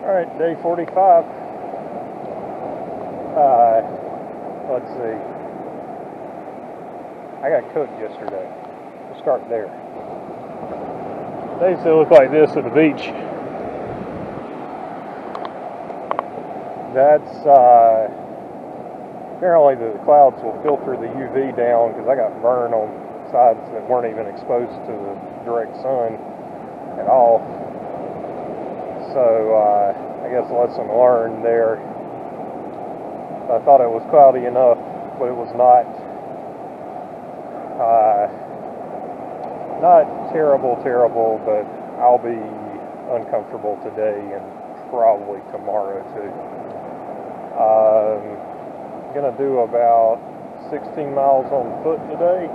Alright, day 45. Let's see. I got cooked yesterday. We'll start there. They still look like this at the beach. That's, apparently the clouds will filter the UV down because I got burned on sides that weren't even exposed to the direct sun at all. So, I guess lesson learned there. I thought it was cloudy enough, but it was not. Not terrible, but I'll be uncomfortable today and probably tomorrow too. Gonna do about 16 miles on foot today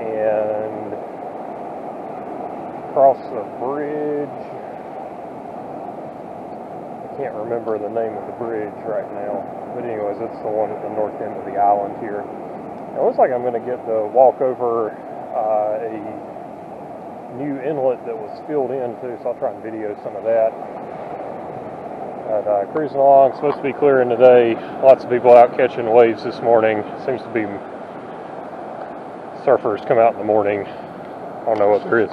and cross a bridge. I can't remember the name of the bridge right now, but anyways, it's the one at the north end of the island here. It looks like I'm going to get to walk over a new inlet that was filled in too, so I'll try and video some of that. But, cruising along, it's supposed to be clearing today. Lots of people out catching waves this morning. Seems to be surfers come out in the morning. I don't know what there is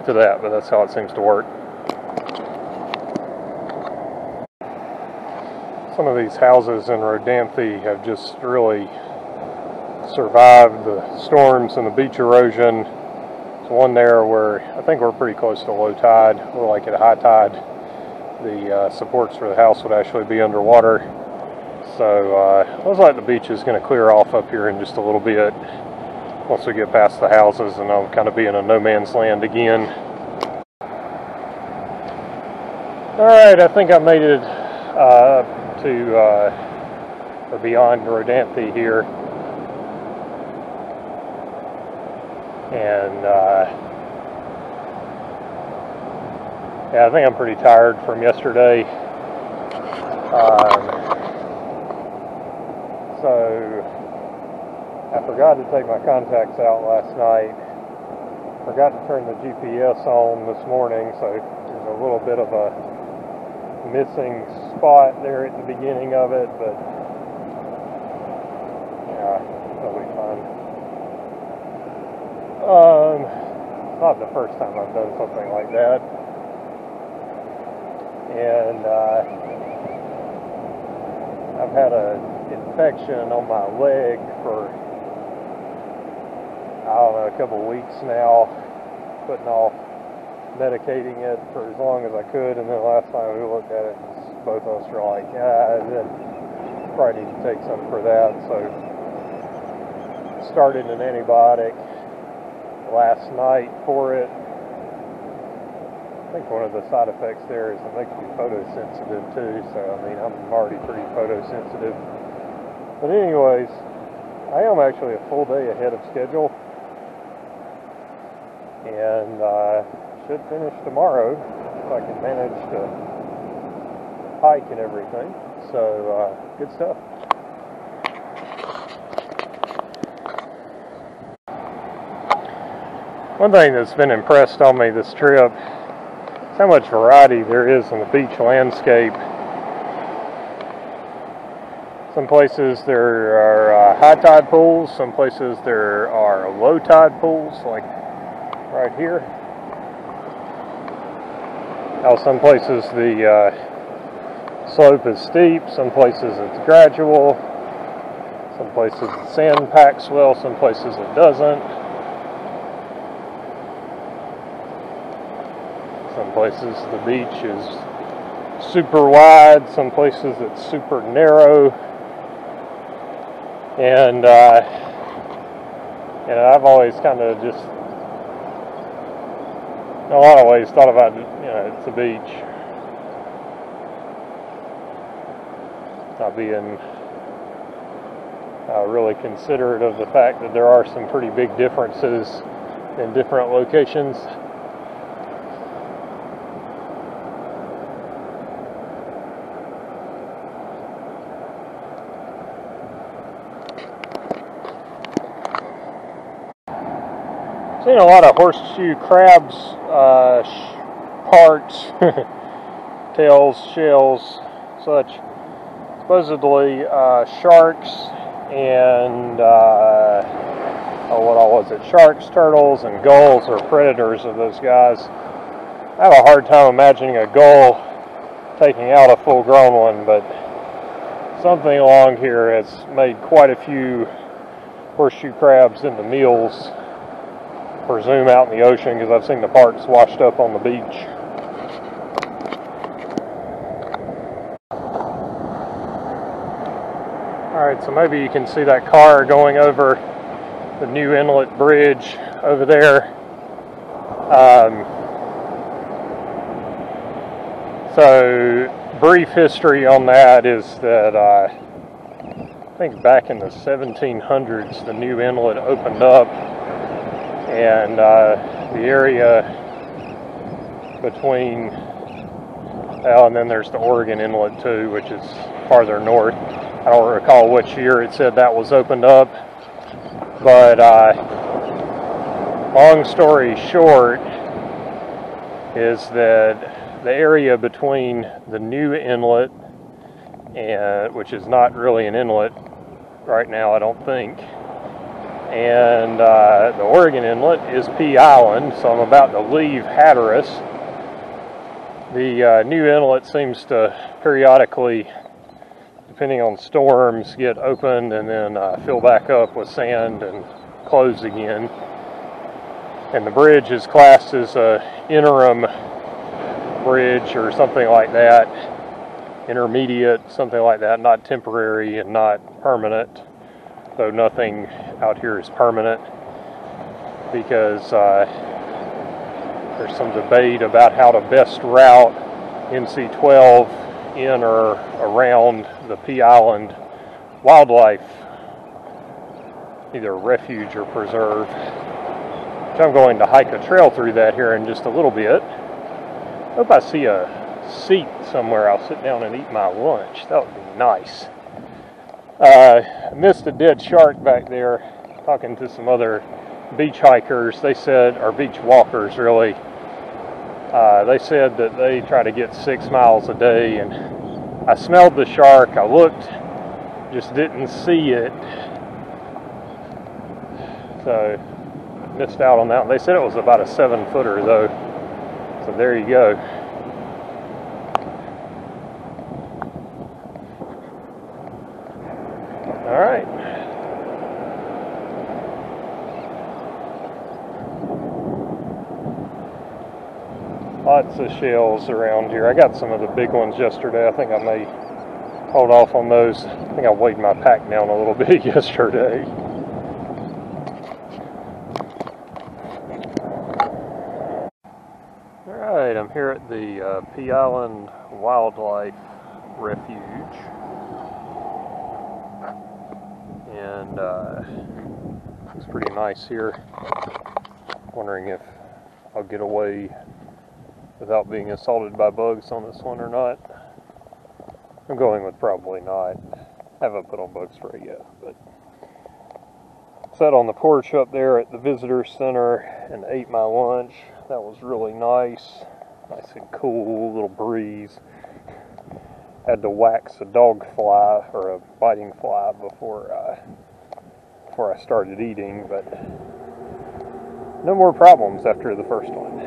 to that, but that's how it seems to work. Some of these houses in Rodanthe have just really survived the storms and the beach erosion. There's one there where I think we're pretty close to low tide, or like at high tide. The supports for the house would actually be underwater. So it looks like the beach is going to clear off up here in just a little bit once we get past the houses, and I'll kind of be in a no man's land again. Alright, I think I made it up to or beyond Rodanthe here. And yeah, I think I'm pretty tired from yesterday. So I forgot to take my contacts out last night. Forgot to turn the GPS on this morning, so there's a little bit of a missing spot there at the beginning of it, but yeah, that'll be fine. Not the first time I've done something like that. And I've had an infection on my leg for, I don't know, a couple of weeks now, putting off medicating it for as long as I could, and then last time we looked at it, both of us were like, probably need to take some for that. So started an antibiotic last night for it. I think one of the side effects there is it makes you photosensitive too, so I mean, I'm already pretty photosensitive. But anyways, I am actually a full day ahead of schedule, and should finish tomorrow if I can manage to hike and everything. So good stuff. One thing that's been impressed on me this trip is how much variety there is in the beach landscape. Some places there are high tide pools, some places there are low tide pools, like right here. Now some places the slope is steep, some places it's gradual, some places the sand packs well, some places it doesn't. Some places the beach is super wide, some places it's super narrow. And I've always kind of just, in a lot of ways, thought about, it's a beach. Not being really considerate of the fact that there are some pretty big differences in different locations. Seen a lot of horseshoe crabs parks tails, shells, such. Supposedly sharks and what all was it? Sharks, turtles, and gulls are predators of those guys. I have a hard time imagining a gull taking out a full-grown one, but something along here has made quite a few horseshoe crabs into meals for zoom out in the ocean, because I've seen the parts washed up on the beach. Alright, so maybe you can see that car going over the new Inlet Bridge over there. So, brief history on that is that I think back in the 1700s the new inlet opened up, and the area between, well, and then there's the Oregon Inlet too, which is farther north. I don't recall which year it said that was opened up, but long story short is that the area between the new inlet, and which is not really an inlet right now, I don't think, and the Oregon Inlet is Pea Island, so I'm about to leave Hatteras. The new inlet seems to periodically, depending on storms, get opened and then fill back up with sand and close again. And the bridge is classed as an interim bridge or something like that, intermediate, something like that, not temporary and not permanent, though nothing out here is permanent, because there's some debate about how to best route NC-12 in or around the Pea Island wildlife, either refuge or preserve, which I'm going to hike a trail through that here in just a little bit. Hope I see a seat somewhere I'll sit down and eat my lunch. That would be nice. I missed a dead shark back there, talking to some other beach hikers. They said, or beach walkers really, they said that they try to get 6 miles a day, and I smelled the shark, I looked, just didn't see it, so missed out on that one. They said it was about a 7-footer though, so there you go. Alright. Lots of shells around here. I got some of the big ones yesterday. I think I may hold off on those. I think I weighed my pack down a little bit yesterday. Alright, I'm here at the Pea Island Wildlife Refuge. And it's pretty nice here. Wondering if I'll get away without being assaulted by bugs on this one or not. I'm going with probably not. Haven't put on bug spray yet, but sat on the porch up there at the visitor center and ate my lunch. That was really nice. Nice and cool, little breeze. Had to wax a dog fly, or a biting fly, before I started eating, but no more problems after the first one.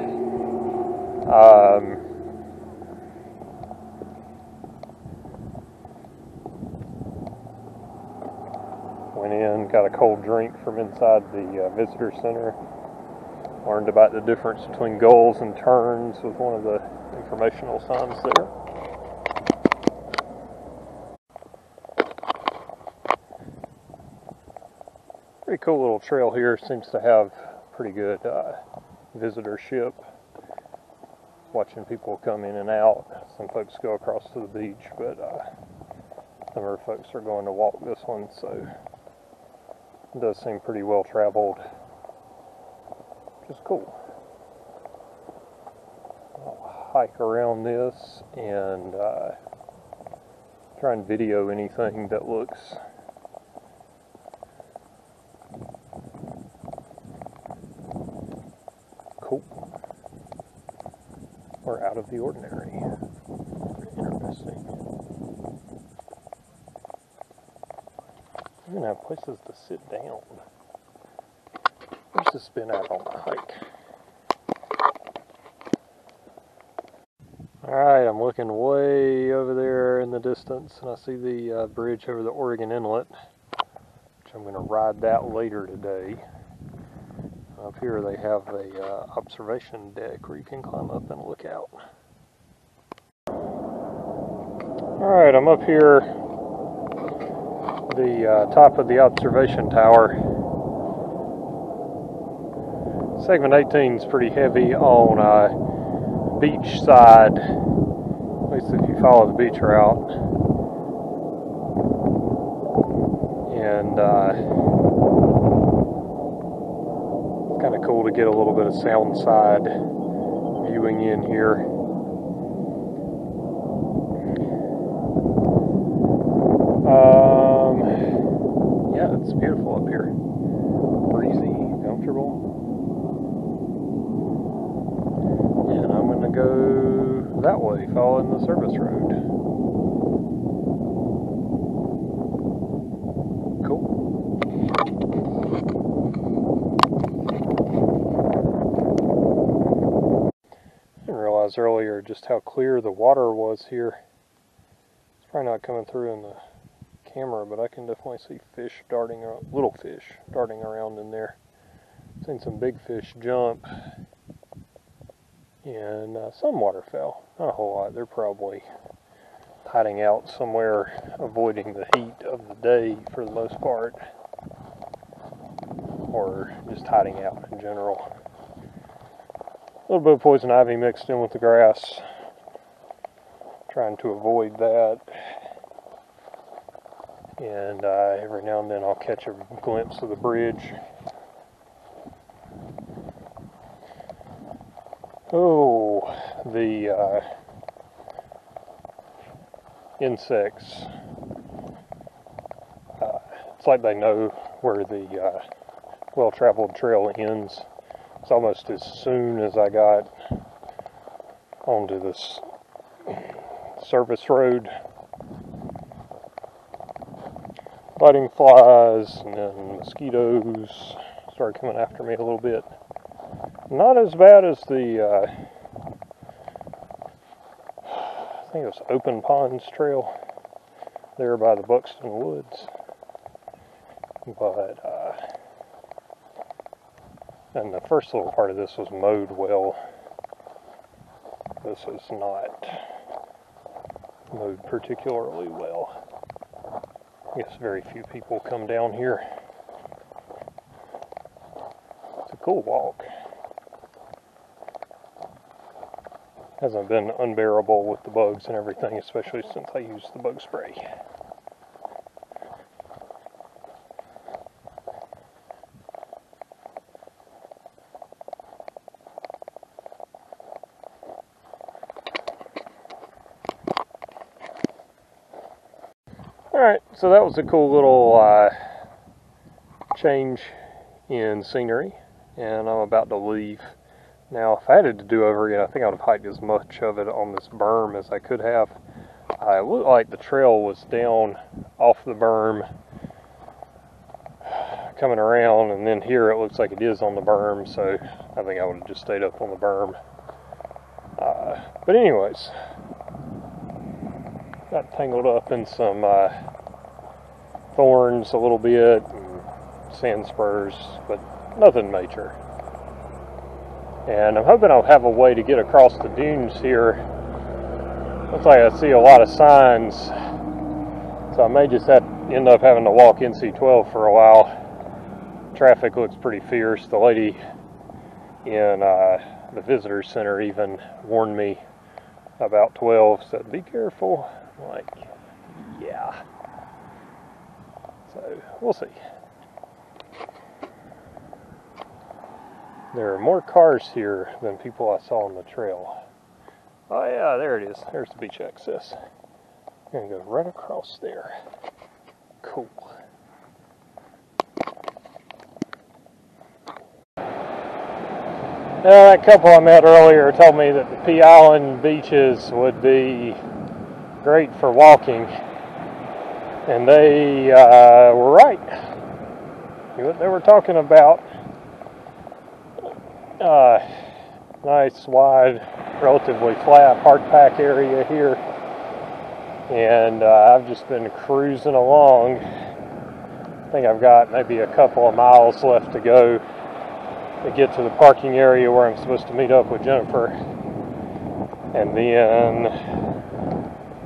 Went in, got a cold drink from inside the visitor center. Learned about the difference between gulls and terns with one of the informational signs there. Pretty cool little trail here. Seems to have pretty good visitorship. Watching people come in and out. Some folks go across to the beach, but some other folks are going to walk this one, so it does seem pretty well traveled. Which is cool. I'll hike around this and try and video anything that looks cool. or out of the ordinary. Interesting. Even have places to sit down. Where's this been at on the hike? Alright, I'm looking way over there in the distance, and I see the bridge over the Oregon Inlet, which I'm going to ride that later today. Up here they have a observation deck where you can climb up and look out. Alright, I'm up here, the top of the observation tower. Segment 18 is pretty heavy on beach side, at least if you follow the beach route. And it's kind of cool to get a little bit of sound side viewing in here. Yeah, it's beautiful up here. Breezy, comfortable. And I'm going to go that way, following the service road. Cool. I didn't realize earlier just how clear the water was here. It's probably not coming through in the camera, but I can definitely see fish darting around, little fish darting around in there. I've seen some big fish jump. And some waterfowl, not a whole lot. They're probably hiding out somewhere, avoiding the heat of the day for the most part, or just hiding out in general. A little bit of poison ivy mixed in with the grass, trying to avoid that. And every now and then I'll catch a glimpse of the bridge. Oh, the insects. It's like they know where the well-traveled trail ends. It's almost as soon as I got onto this service road. Biting flies and then mosquitoes started coming after me a little bit. Not as bad as the, I think it was Open Ponds Trail there by the Buxton Woods. But, and the first little part of this was mowed well. This is not mowed particularly well. I guess very few people come down here. It's a cool walk. Hasn't been unbearable with the bugs and everything, especially since I used the bug spray. Alright, so that was a cool little change in scenery, and I'm about to leave. Now, if I had to do over again, I think I would have hiked as much of it on this berm as I could have. It looked like the trail was down off the berm, coming around, and then here it looks like it is on the berm, so I think I would have just stayed up on the berm. But anyways, got tangled up in some thorns a little bit, and sand spurs, but nothing major. And I'm hoping I'll have a way to get across the dunes here. Looks like I see a lot of signs, so I may just end up having to walk NC-12 for a while. Traffic looks pretty fierce. The lady in the visitor center even warned me about 12, said be careful. I'm like, yeah. So we'll see. There are more cars here than people I saw on the trail. Oh yeah, there it is. There's the beach access. I'm gonna go right across there. Cool. That couple I met earlier told me that the Pea Island beaches would be great for walking, and they were right. What they were talking about, nice, wide, relatively flat hardpack area here, and I've just been cruising along. I think I've got maybe a couple of miles left to go to get to the parking area where I'm supposed to meet up with Jennifer, and then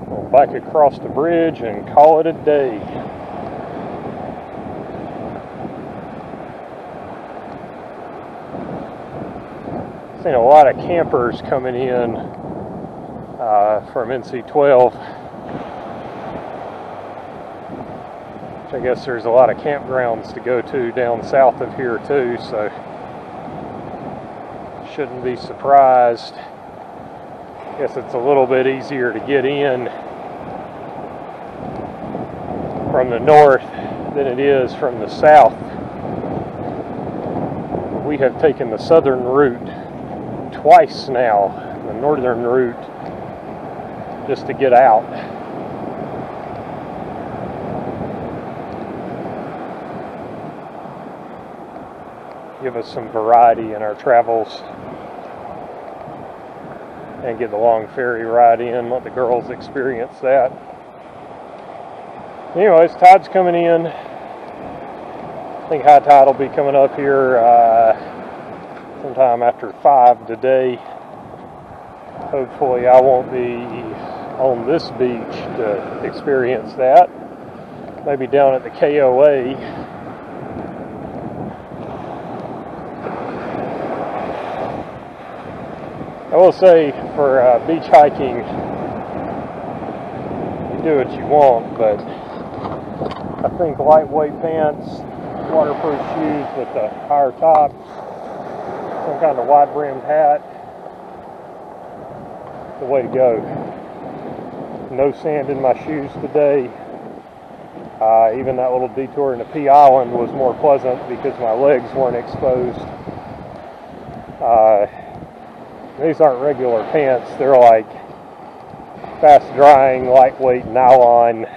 we'll bike across the bridge and call it a day. Seen a lot of campers coming in from NC-12, which I guess there's a lot of campgrounds to go to down south of here too, so shouldn't be surprised. Guess it's a little bit easier to get in from the north than it is from the south. We have taken the southern route twice now, the northern route, just to get out. Give us some variety in our travels and get the long ferry ride in, let the girls experience that. Anyways, tide's coming in. I think high tide will be coming up here sometime after 5 today. Hopefully I won't be on this beach to experience that. Maybe down at the KOA. I will say, for beach hiking, you do what you want, but I think lightweight pants, waterproof shoes with a higher top, some kind of wide-brimmed hat, the way to go. No sand in my shoes today. Even that little detour in the Pea Island was more pleasant because my legs weren't exposed. These aren't regular pants, they're like fast drying, lightweight nylon,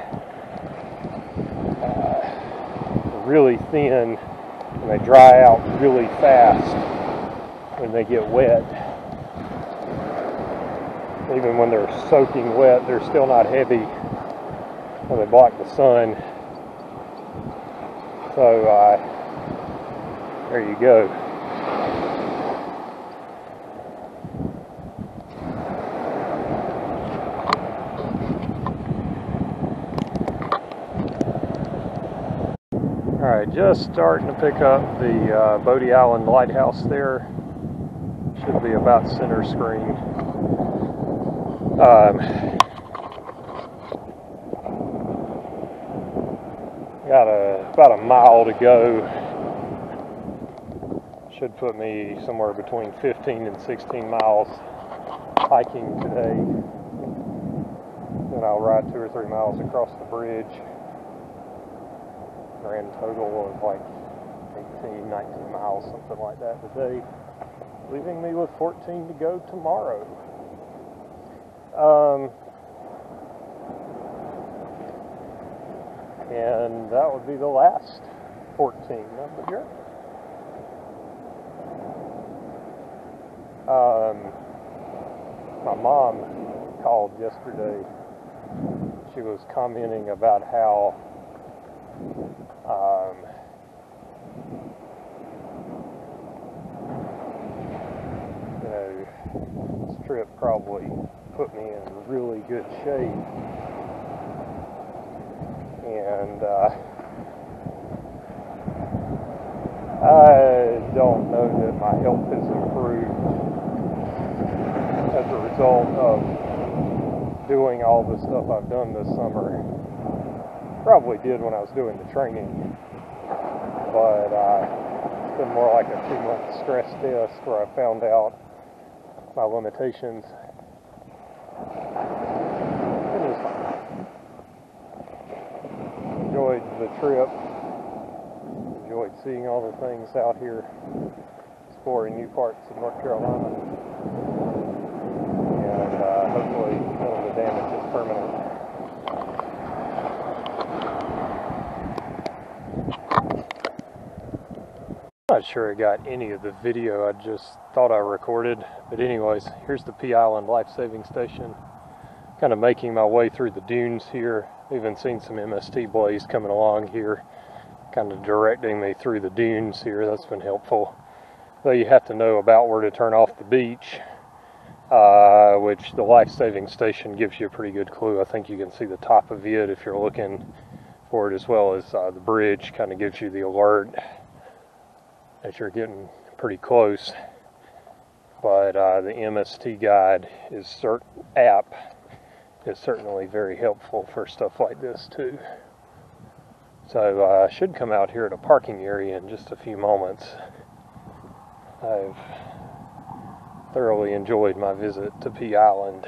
really thin, and they dry out really fast when they get wet. Even when they're soaking wet, they're still not heavy when they block the sun. So there you go. Alright, just starting to pick up the Pea Island lighthouse there. Should be about center screen. Got about a mile to go. Should put me somewhere between 15 and 16 miles hiking today. Then I'll ride 2 or 3 miles across the bridge. Grand total of like 18, 19 miles, something like that today, leaving me with 14 to go tomorrow. And that would be the last 14 of the journey. My mom called yesterday. She was commenting about how this trip probably put me in really good shape, and I don't know that my health has improved as a result of doing all the stuff I've done this summer. Probably did when I was doing the training, but it's been more like a 2-month stress test where I found out my limitations. It was fine. Enjoyed the trip, enjoyed seeing all the things out here. It's exploring new parts of North Carolina. And hopefully none of the damage is permanent. I'm not sure I got any of the video I just thought I recorded, but anyways, here's the Pea Island life-saving station. Kind of making my way through the dunes here. Even seen some MST blaze coming along here, kind of directing me through the dunes here. That's been helpful. Though you have to know about where to turn off the beach, which the life-saving station gives you a pretty good clue. I think you can see the top of it if you're looking for it, as well as the bridge kind of gives you the alert that you're getting pretty close. But the MST guide app is certainly very helpful for stuff like this too. So I should come out here at a parking area in just a few moments. I've thoroughly enjoyed my visit to Pea Island.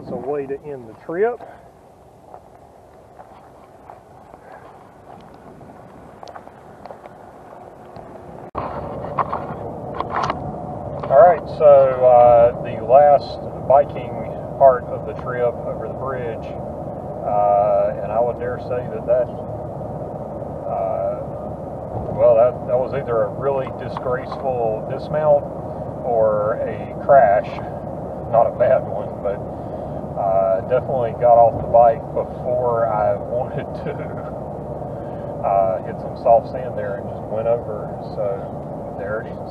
us a way to end the trip. Alright, so the last biking part of the trip over the bridge, and I would dare say that that was either a really disgraceful dismount or a crash. Not a bad one, but definitely got off the bike before I wanted to. Hit some soft sand there and just went over, so there it is.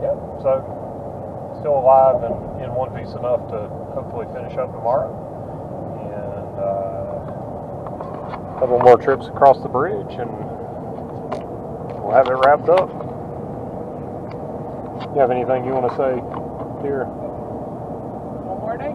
Yeah, so still alive and in one piece enough to hopefully finish up tomorrow. And a couple more trips across the bridge and we'll have it wrapped up. You have anything you want to say here? One more day?